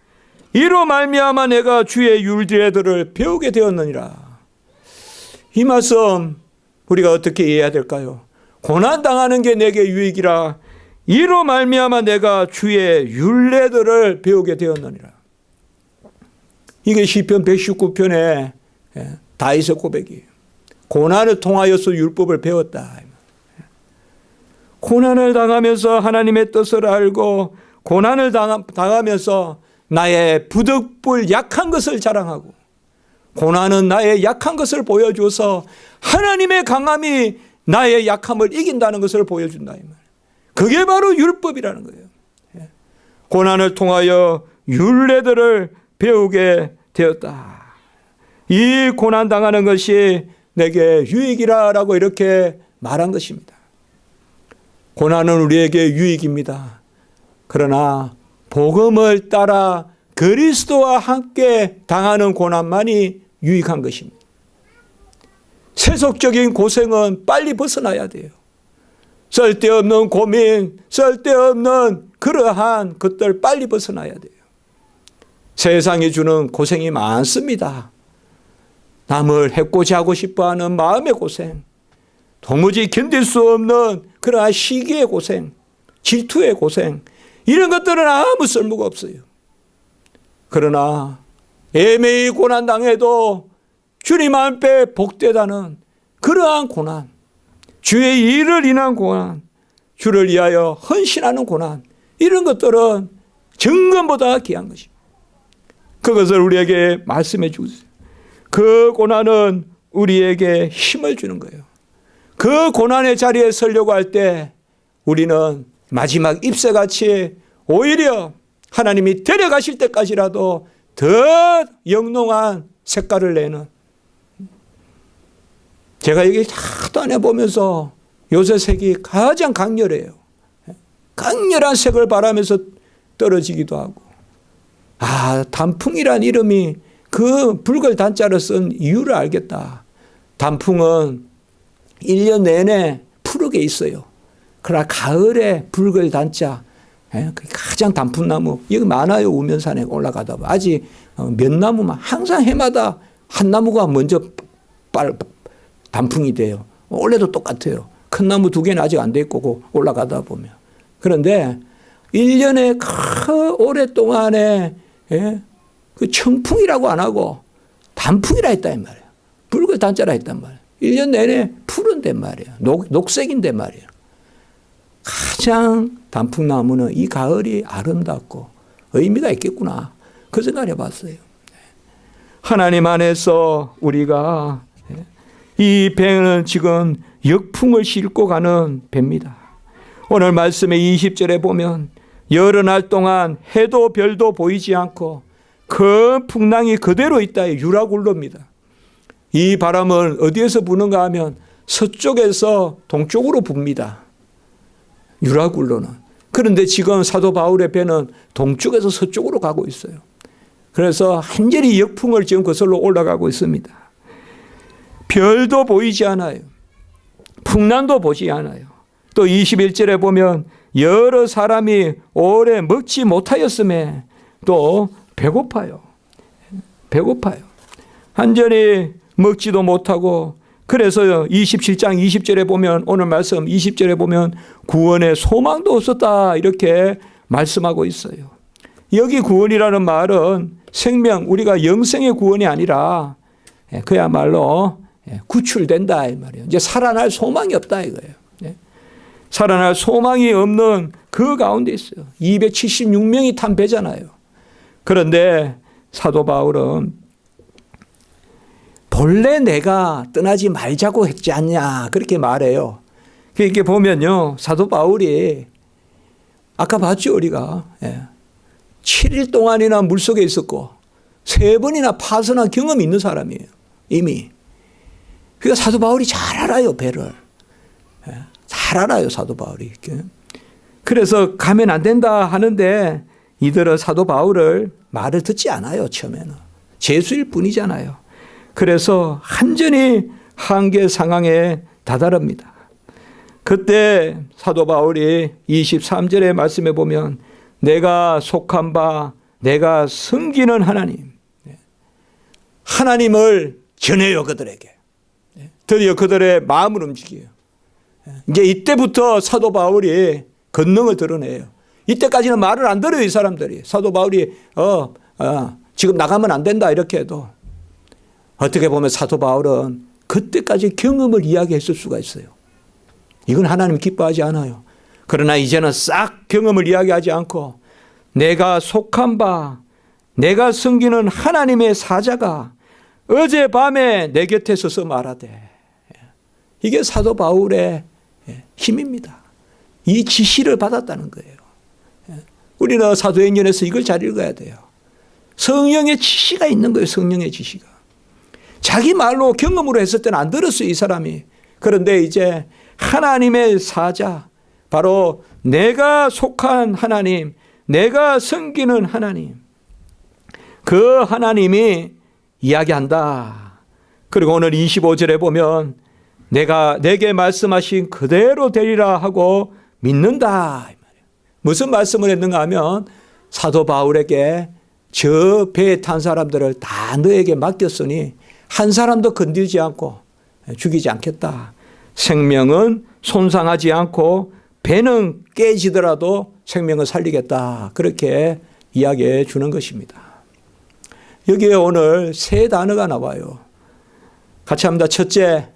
이로 말미암아 내가 주의 율례들을 배우게 되었느니라. 이 말씀 우리가 어떻게 이해해야 될까요? 고난 당하는 게 내게 유익이라. 이로 말미암아 내가 주의 율례들을 배우게 되었느니라. 이게 시편 119편의 다윗의 고백이에요. 고난을 통하여서 율법을 배웠다. 고난을 당하면서 하나님의 뜻을 알고, 고난을 당하면서 나의 부득불 약한 것을 자랑하고, 고난은 나의 약한 것을 보여줘서 하나님의 강함이 나의 약함을 이긴다는 것을 보여준다. 이 말. 그게 바로 율법이라는 거예요. 고난을 통하여 율례들을 배우게 되었다. 이 고난 당하는 것이 내게 유익이라고 이렇게 말한 것입니다. 고난은 우리에게 유익입니다. 그러나 복음을 따라 그리스도와 함께 당하는 고난만이 유익한 것입니다. 세속적인 고생은 빨리 벗어나야 돼요. 쓸데없는 고민, 쓸데없는 그러한 것들 빨리 벗어나야 돼요. 세상이 주는 고생이 많습니다. 남을 해코지 하고 싶어하는 마음의 고생, 도무지 견딜 수 없는 그러한 시기의 고생, 질투의 고생, 이런 것들은 아무 쓸모가 없어요. 그러나 애매히 고난당해도 주님 앞에 복되다는 그러한 고난, 주의 일을 인한 고난, 주를 위하여 헌신하는 고난, 이런 것들은 정금보다 귀한 것입니다. 그것을 우리에게 말씀해 주세요. 그 고난은 우리에게 힘을 주는 거예요. 그 고난의 자리에 서려고 할 때 우리는 마지막 잎새같이 오히려 하나님이 데려가실 때까지라도 더 영롱한 색깔을 내는, 제가 여기 다 다녀보면서 요새 색이 가장 강렬해요. 강렬한 색을 바라면서 떨어지기도 하고. 단풍이란 이름이 그 붉을 단자를 쓴 이유를 알겠다. 단풍은 1년 내내 푸르게 있어요. 그러나 가을에 붉을 단자, 가장 단풍나무, 여기 많아요. 우면산에 올라가다 보면. 아직 몇 나무만, 항상 해마다 한 나무가 먼저 단풍이 돼요. 원래도 똑같아요. 큰 나무 2개는 아직 안 돼 있고 올라가다 보면. 그런데 1년에 그 오랫동안에 그 청풍이라고 안 하고 단풍이라 했다 이 말이에요. 붉은 단자라 했단 말이에요. 1년 내내 푸른데 말이에요. 녹색인데 말이에요. 가장 단풍나무는 이 가을이 아름답고 의미가 있겠구나. 그 생각을 해봤어요. 하나님 안에서 우리가 이 배는 지금 역풍을 싣고 가는 배입니다. 오늘 말씀의 20절에 보면 여러 날 동안 해도 별도 보이지 않고 큰 풍랑이 그대로 있다. 유라굴로입니다. 이 바람은 어디에서 부는가 하면 서쪽에서 동쪽으로 붑니다. 유라굴로는. 그런데 지금 사도 바울의 배는 동쪽에서 서쪽으로 가고 있어요. 그래서 한절히 역풍을 지금 거슬러 올라가고 있습니다. 별도 보이지 않아요. 풍랑도 보지 않아요. 또 21절에 보면 여러 사람이 오래 먹지 못하였음에 또 배고파요. 한절히 먹지도 못하고 그래서 27장 20절에 보면 오늘 말씀 20절에 보면 구원의 소망도 없었다 이렇게 말씀하고 있어요. 여기 구원이라는 말은 생명 우리가 영생의 구원이 아니라 그야말로 구출된다 이 말이에요. 이제 살아날 소망이 없다 이거예요. 살아날 소망이 없는 그 가운데 있어요. 276명이 탄 배잖아요. 그런데 사도 바울은 본래 내가 떠나지 말자고 했지 않냐 그렇게 말해요. 이렇게 보면요. 사도 바울이 아까 봤죠 우리가 7일 동안이나 물속에 있었고 3번이나 파선한 경험이 있는 사람이에요. 이미. 그러니까 사도 바울이 잘 알아요. 배를. 잘 알아요. 사도 바울이. 그래서 가면 안 된다 하는데 이들은 사도 바울을 말을 듣지 않아요. 처음에는. 죄수일 뿐이잖아요. 그래서 한전히 한계 상황에 다다릅니다. 그때 사도 바울이 23절의 말씀에 보면 내가 속한 바 내가 섬기는 하나님을 전해요 그들에게. 드디어 그들의 마음을 움직여요. 이제 이때부터 사도 바울이 권능을 드러내요. 이때까지는 말을 안 들어요 이 사람들이. 사도 바울이 지금 나가면 안 된다 이렇게 해도 어떻게 보면 사도 바울은 그때까지 경험을 이야기했을 수가 있어요. 이건 하나님 기뻐하지 않아요. 그러나 이제는 싹 경험을 이야기하지 않고 내가 속한 바 내가 섬기는 하나님의 사자가 어젯밤에 내 곁에 서서 말하되 이게 사도 바울의 힘입니다. 이 지시를 받았다는 거예요. 우리는 사도행전에서 이걸 잘 읽어야 돼요. 성령의 지시가 있는 거예요. 성령의 지시가. 자기 말로 경험으로 했을 때는 안 들었어요. 이 사람이. 그런데 이제 하나님의 사자 바로 내가 속한 하나님 내가 섬기는 하나님 그 하나님이 이야기한다. 그리고 오늘 25절에 보면 내가 내게 말씀하신 그대로 되리라 하고 믿는다. 무슨 말씀을 했는가 하면 사도 바울에게 저 배에 탄 사람들을 다 너에게 맡겼으니 한 사람도 건들지 않고 죽이지 않겠다. 생명은 손상하지 않고 배는 깨지더라도 생명을 살리겠다. 그렇게 이야기해 주는 것입니다. 여기에 오늘 3 단어가 나와요. 같이 합니다. 첫째,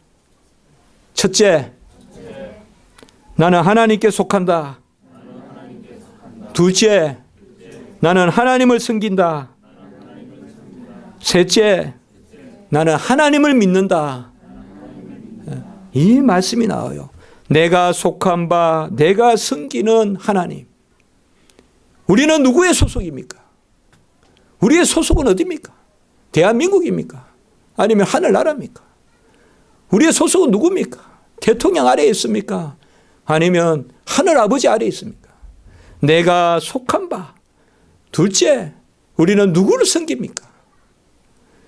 나는 하나님께 속한다. 둘째, 나는 하나님을 섬긴다. 셋째, 나는 하나님을 믿는다. 이 말씀이 나와요. 내가 속한 바, 내가 섬기는 하나님. 우리는 누구의 소속입니까? 우리의 소속은 어디입니까? 대한민국입니까? 아니면 하늘나라입니까? 우리의 소속은 누굽니까? 대통령 아래에 있습니까? 아니면 하늘 아버지 아래에 있습니까? 내가 속한 바. 둘째, 우리는 누구를 섬깁니까?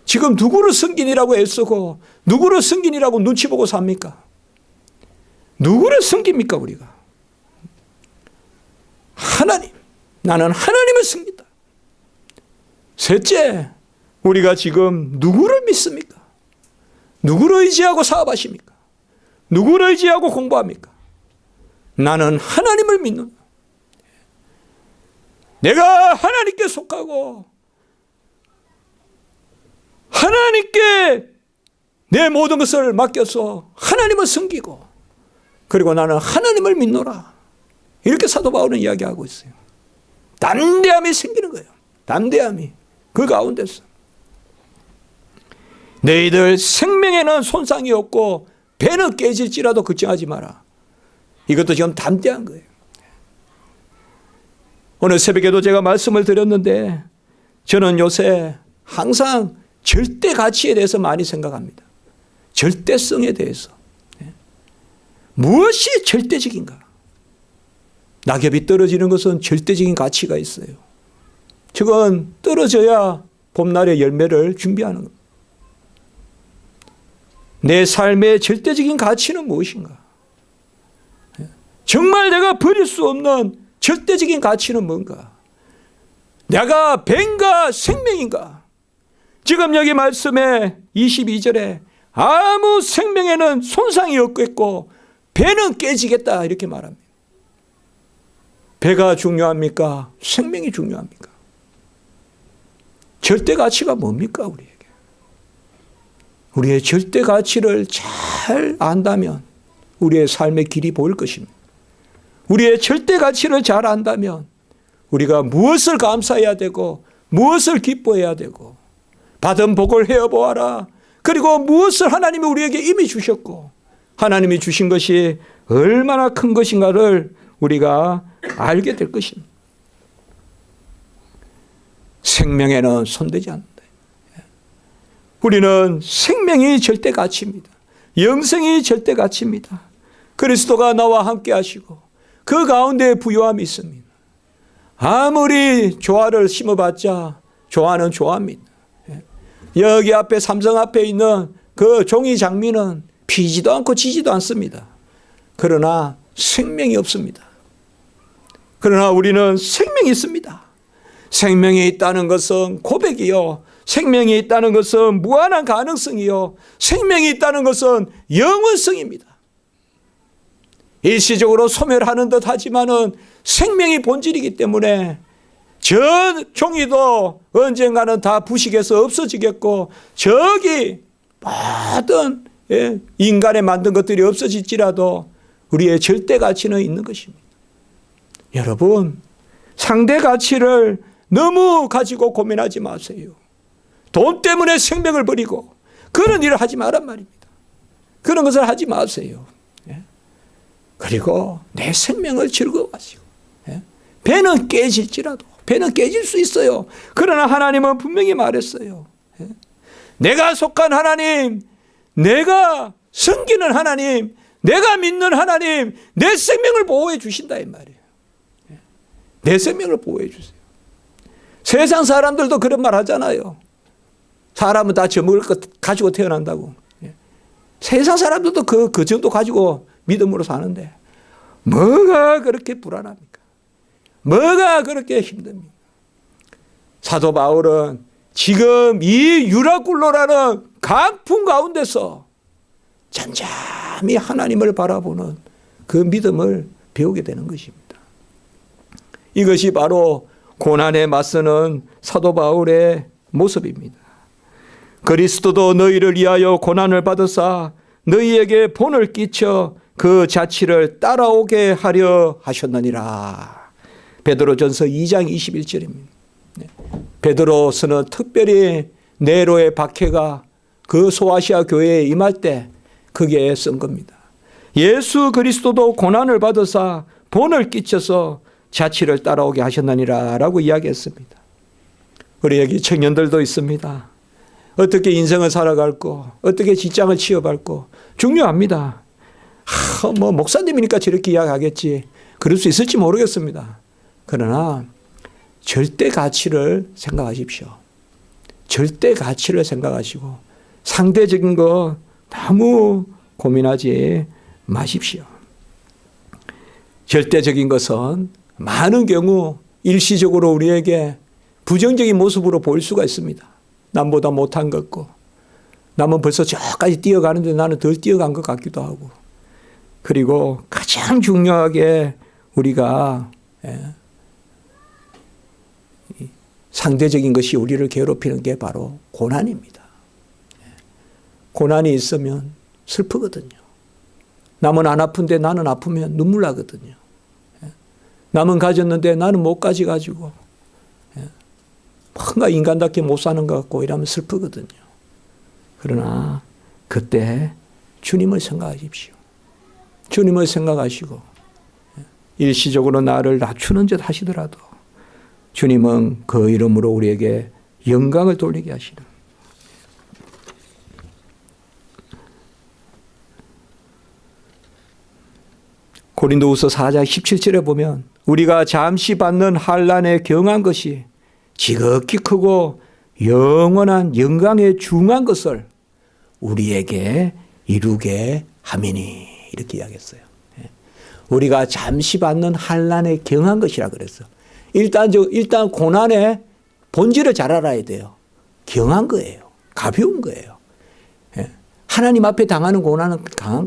지금 누구를 섬기니라고 애쓰고 누구를 섬기니라고 눈치 보고 삽니까? 누구를 섬깁니까 우리가? 하나님. 나는 하나님을 섬긴다. 셋째, 우리가 지금 누구를 믿습니까? 누구를 의지하고 사업하십니까? 누구를 의지하고 공부합니까? 나는 하나님을 믿는다. 내가 하나님께 속하고 하나님께 내 모든 것을 맡겨서 하나님을 섬기고 그리고 나는 하나님을 믿노라. 이렇게 사도 바울은 이야기하고 있어요. 담대함이 생기는 거예요. 담대함이. 그 가운데서. 너희들 생명에는 손상이 없고 배는 깨질지라도 걱정하지 마라. 이것도 지금 담대한 거예요. 오늘 새벽에도 제가 말씀을 드렸는데 저는 요새 항상 절대 가치에 대해서 많이 생각합니다. 절대성에 대해서. 무엇이 절대적인가? 낙엽이 떨어지는 것은 절대적인 가치가 있어요. 저건 떨어져야 봄날의 열매를 준비하는 겁니다. 내 삶의 절대적인 가치는 무엇인가? 정말 내가 버릴 수 없는 절대적인 가치는 뭔가? 내가 배인가 생명인가? 지금 여기 말씀에 22절에 아무 생명에는 손상이 없겠고 배는 깨지겠다 이렇게 말합니다. 배가 중요합니까? 생명이 중요합니까? 절대 가치가 뭡니까 우리에게? 우리의 절대 가치를 잘 안다면 우리의 삶의 길이 보일 것입니다. 우리의 절대 가치를 잘 안다면 우리가 무엇을 감사해야 되고 무엇을 기뻐해야 되고 받은 복을 헤어보아라. 그리고 무엇을 하나님이 우리에게 이미 주셨고 하나님이 주신 것이 얼마나 큰 것인가를 우리가 알게 될 것입니다. 생명에는 손대지 않는다. 우리는 생명이 절대 가치입니다. 영생이 절대 가치입니다. 그리스도가 나와 함께 하시고 그 가운데 부요함이 있습니다. 아무리 조화를 심어봤자 조화는 조화입니다. 여기 앞에 삼성 앞에 있는 그 종이 장미는 피지도 않고 지지도 않습니다. 그러나 생명이 없습니다. 그러나 우리는 생명이 있습니다. 생명이 있다는 것은 고백이요. 생명이 있다는 것은 무한한 가능성이요. 생명이 있다는 것은 영원성입니다. 일시적으로 소멸하는 듯 하지만은 생명이 본질이기 때문에 저 종이도 언젠가는 다 부식해서 없어지겠고 저기 모든 인간의 만든 것들이 없어질지라도 우리의 절대 가치는 있는 것입니다. 여러분, 상대 가치를 너무 가지고 고민하지 마세요. 돈 때문에 생명을 버리고 그런 일을 하지 말란 말입니다. 그런 것을 하지 마세요. 그리고 내 생명을 즐거워하시고 배는 깨질지라도 배는 깨질 수 있어요. 그러나 하나님은 분명히 말했어요. 내가 속한 하나님, 내가 섬기는 하나님, 내가 믿는 하나님, 내 생명을 보호해 주신다 이 말이에요. 내 생명을 보호해 주세요. 세상 사람들도 그런 말 하잖아요. 사람은 다 져먹을 것 가지고 태어난다고. 세상 사람들도 그 정도 가지고 믿음으로 사는데 뭐가 그렇게 불안합니까? 뭐가 그렇게 힘듭니까? 사도 바울은 지금 이 유라굴로라는 강풍 가운데서 잠잠히 하나님을 바라보는 그 믿음을 배우게 되는 것입니다. 이것이 바로 고난에 맞서는 사도 바울의 모습입니다. 그리스도도 너희를 위하여 고난을 받으사 너희에게 본을 끼쳐 그 자취를 따라오게 하려 하셨느니라. 베드로전서 2장 21절입니다. 베드로서는 특별히 네로의 박해가 그 소아시아 교회에 임할 때 그게 쓴 겁니다. 예수 그리스도도 고난을 받으사 본을 끼쳐서 자취를 따라오게 하셨느니라 라고 이야기했습니다. 우리 여기 청년들도 있습니다. 어떻게 인생을 살아갈고 어떻게 직장을 취업할고 중요합니다. 뭐 목사님이니까 저렇게 이야기하겠지. 그럴 수 있을지 모르겠습니다. 그러나 절대 가치를 생각하십시오. 절대 가치를 생각하시고 상대적인 거 너무 고민하지 마십시오. 절대적인 것은 많은 경우 일시적으로 우리에게 부정적인 모습으로 보일 수가 있습니다. 남보다 못한 것 같고, 남은 벌써 저까지 뛰어가는데 나는 덜 뛰어간 것 같기도 하고, 그리고 가장 중요하게 우리가 상대적인 것이 우리를 괴롭히는 게 바로 고난입니다. 고난이 있으면 슬프거든요. 남은 안 아픈데 나는 아프면 눈물 나거든요. 남은 가졌는데 나는 못 가져가지고 뭔가 인간답게 못 사는 것 같고 이러면 슬프거든요. 그러나 그때 주님을 생각하십시오. 주님을 생각하시고 일시적으로 나를 낮추는 듯 하시더라도 주님은 그 이름으로 우리에게 영광을 돌리게 하시는, 고린도후서 4장 17절에 보면 우리가 잠시 받는 환난에 경한 것이 지극히 크고 영원한 영광에 중한 것을 우리에게 이루게 함이니, 이렇게 이야기했어요. 우리가 잠시 받는 환난에 경한 것이라 그랬어. 일단 고난의 본질을 잘 알아야 돼요. 경한 거예요. 가벼운 거예요. 하나님 앞에 당하는 고난은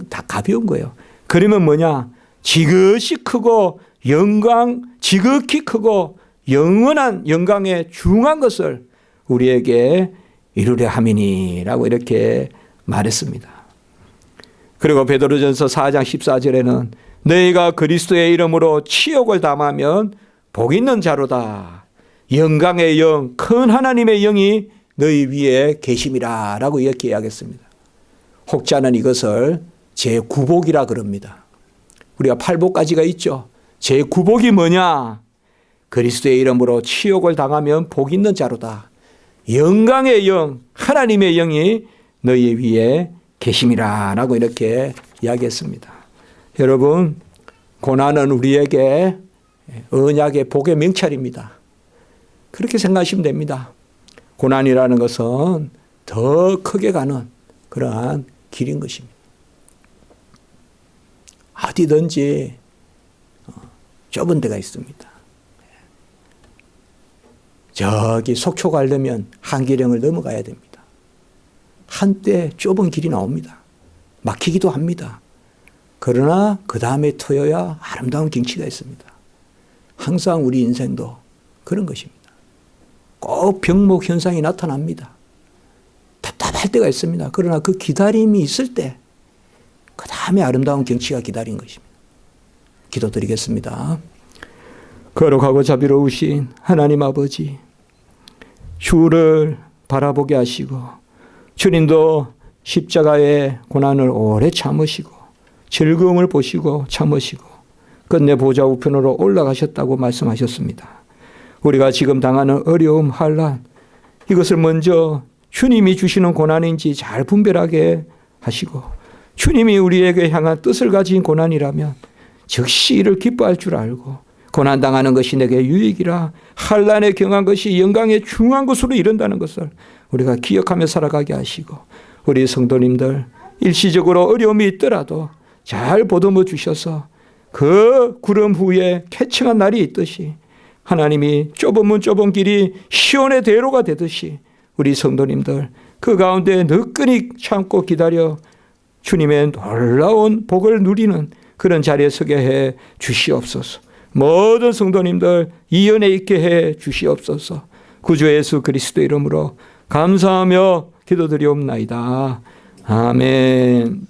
다 가벼운 거예요. 그러면 뭐냐? 지극히 크고 영원한 영광에 중한 것을 우리에게 이루려 함이니라고 이렇게 말했습니다. 그리고 베드로전서 4장 14절에는 너희가 그리스도의 이름으로 치욕을 당하면 복 있는 자로다. 영광의 영, 큰 하나님의 영이 너희 위에 계심이라 라고 이렇게 이야기했습니다. 혹자는 이것을 제9복이라 그럽니다. 우리가 8복까지가 있죠. 제9복이 뭐냐? 그리스도의 이름으로 치욕을 당하면 복 있는 자로다. 영광의 영, 하나님의 영이 너희 위에 계심이라 라고 이렇게 이야기했습니다. 여러분, 고난은 우리에게 언약의 복의 명찰입니다. 그렇게 생각하시면 됩니다. 고난이라는 것은 더 크게 가는 그러한 길인 것입니다. 어디든지 좁은 데가 있습니다. 저기 속초 가려면 한계령을 넘어가야 됩니다. 한때 좁은 길이 나옵니다. 막히기도 합니다. 그러나 그 다음에 터여야 아름다운 경치가 있습니다. 항상 우리 인생도 그런 것입니다. 꼭 병목 현상이 나타납니다. 답답할 때가 있습니다. 그러나 그 기다림이 있을 때 그 다음에 아름다운 경치가 기다린 것입니다. 기도드리겠습니다. 거룩하고 자비로우신 하나님 아버지, 주를 바라보게 하시고 주님도 십자가의 고난을 오래 참으시고 즐거움을 보시고 참으시고 끝내 보좌 우편으로 올라가셨다고 말씀하셨습니다. 우리가 지금 당하는 어려움, 환난, 이것을 먼저 주님이 주시는 고난인지 잘 분별하게 하시고 주님이 우리에게 향한 뜻을 가진 고난이라면 즉시 이를 기뻐할 줄 알고 고난당하는 것이 내게 유익이라 환난에 경한 것이 영광에 중한 것으로 이른다는 것을 우리가 기억하며 살아가게 하시고 우리 성도님들 일시적으로 어려움이 있더라도 잘 보듬어 주셔서 그 구름 후에 쾌청한 날이 있듯이 하나님이 좁은 문 좁은 길이 시온의 대로가 되듯이 우리 성도님들 그 가운데 너끈히 참고 기다려 주님의 놀라운 복을 누리는 그런 자리에 서게 해 주시옵소서. 모든 성도님들 이 은혜 있게 해 주시옵소서. 구주 예수 그리스도 이름으로 감사하며 기도드리옵나이다. 아멘.